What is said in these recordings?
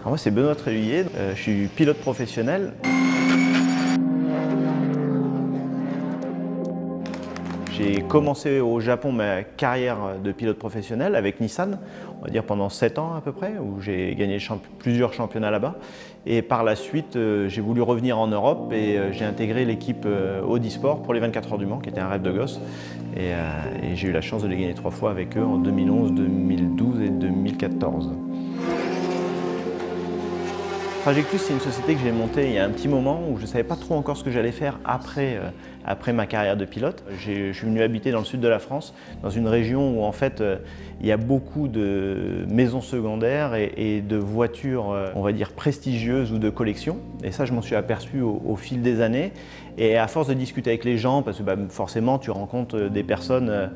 Alors moi c'est Benoît Tréhuillet, je suis pilote professionnel. J'ai commencé au Japon ma carrière de pilote professionnel avec Nissan, on va dire pendant 7 ans à peu près, où j'ai gagné plusieurs championnats là-bas. Et par la suite, j'ai voulu revenir en Europe et j'ai intégré l'équipe Audi Sport pour les 24 heures du Mans, qui était un rêve de gosse. Et j'ai eu la chance de les gagner 3 fois avec eux en 2011, 2012 et 2014. Trajectus, c'est une société que j'ai montée il y a un petit moment où je ne savais pas trop encore ce que j'allais faire après ma carrière de pilote. Je suis venu habiter dans le sud de la France, dans une région où en fait il y a beaucoup de maisons secondaires et de voitures, on va dire, prestigieuses ou de collection. Et ça, je m'en suis aperçu au fil des années. Et à force de discuter avec les gens, parce que forcément tu rencontres des personnes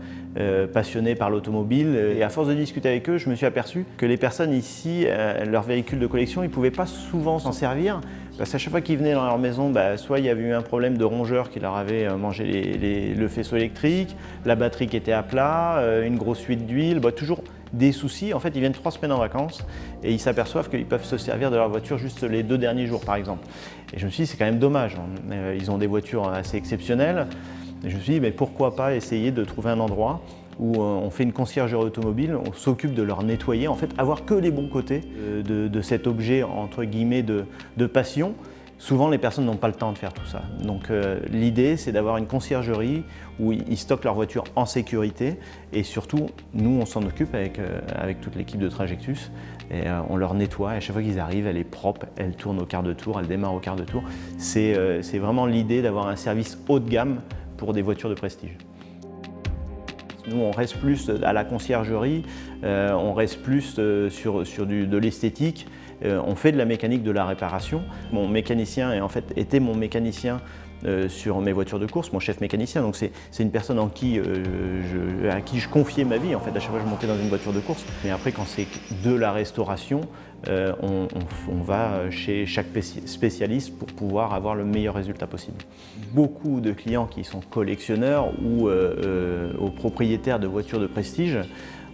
passionnées par l'automobile, et à force de discuter avec eux, je me suis aperçu que les personnes ici, leurs véhicules de collection, ils ne pouvaient pas souvent s'en servir, parce qu'à chaque fois qu'ils venaient dans leur maison, soit il y avait eu un problème de rongeur qui leur avait mangé le faisceau électrique, la batterie qui était à plat, une grosse fuite d'huile, toujours des soucis. En fait, ils viennent 3 semaines en vacances et ils s'aperçoivent qu'ils peuvent se servir de leur voiture juste les 2 derniers jours, par exemple. Et je me suis dit, c'est quand même dommage. Ils ont des voitures assez exceptionnelles. Et je me suis dit, mais pourquoi pas essayer de trouver un endroit où on fait une conciergerie automobile, on s'occupe de leur nettoyer, en fait, avoir que les bons côtés de cet objet, entre guillemets, de passion. Souvent, les personnes n'ont pas le temps de faire tout ça. Donc l'idée, c'est d'avoir une conciergerie où ils stockent leur voiture en sécurité et surtout, nous, on s'en occupe avec toute l'équipe de Trajectus et on leur nettoie. Et à chaque fois qu'ils arrivent, elle est propre, elle tourne au quart de tour, elle démarre au quart de tour. C'est vraiment l'idée d'avoir un service haut de gamme pour des voitures de prestige. Nous, on reste plus à la conciergerie, on reste plus sur de l'esthétique. On fait de la mécanique de la réparation. Mon mécanicien était mon mécanicien sur mes voitures de course, mon chef mécanicien. Donc c'est une personne à qui je confiais ma vie. En fait, à chaque fois, je montais dans une voiture de course. Mais après, quand c'est de la restauration, on va chez chaque spécialiste pour pouvoir avoir le meilleur résultat possible. Beaucoup de clients qui sont collectionneurs ou propriétaires de voitures de prestige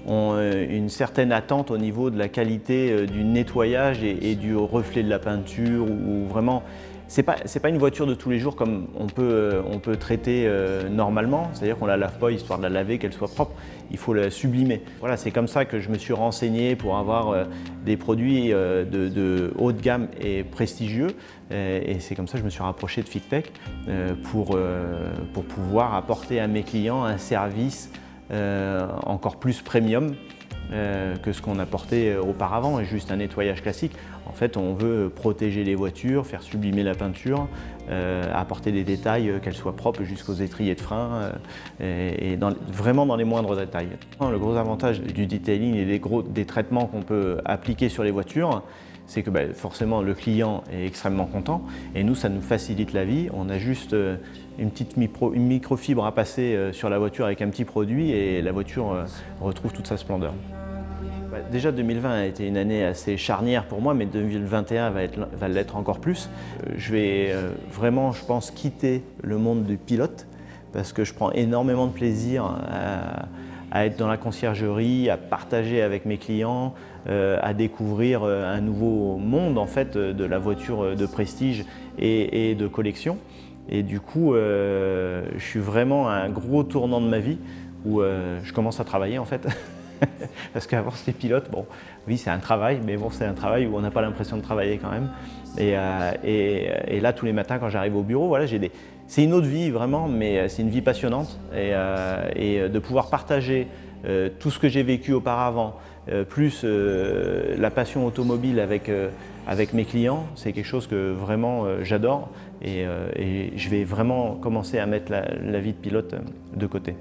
ont une certaine attente au niveau de la qualité du nettoyage et du reflet de la peinture, ou vraiment, c'est pas une voiture de tous les jours comme on peut traiter normalement, c'est-à-dire qu'on la lave pas histoire de la laver, qu'elle soit propre, il faut la sublimer. Voilà, c'est comme ça que je me suis renseigné pour avoir des produits de haut de gamme et prestigieux, et c'est comme ça que je me suis rapproché de Fictech pour pouvoir apporter à mes clients un service encore plus premium que ce qu'on apportait auparavant, et juste un nettoyage classique. En fait, on veut protéger les voitures, faire sublimer la peinture, apporter des détails, qu'elles soient propres jusqu'aux étriers de frein, et vraiment dans les moindres détails. Le gros avantage du detailing et des traitements qu'on peut appliquer sur les voitures, c'est que forcément le client est extrêmement content et nous, ça nous facilite la vie. On a juste une microfibre à passer sur la voiture avec un petit produit et la voiture retrouve toute sa splendeur. Déjà 2020 a été une année assez charnière pour moi, mais 2021 va l'être encore plus. Je vais vraiment, je pense, quitter le monde du pilote parce que je prends énormément de plaisir à être dans la conciergerie, à partager avec mes clients, à découvrir un nouveau monde en fait de la voiture de prestige et de collection. Et du coup, je suis vraiment à un gros tournant de ma vie où je commence à travailler en fait. Parce qu'avant c'était pilote, bon, oui c'est un travail, mais bon c'est un travail où on n'a pas l'impression de travailler quand même. Et là tous les matins quand j'arrive au bureau, voilà, c'est une autre vie vraiment, mais c'est une vie passionnante. Et de pouvoir partager tout ce que j'ai vécu auparavant, plus la passion automobile avec mes clients, c'est quelque chose que vraiment j'adore. Et je vais vraiment commencer à mettre la vie de pilote de côté.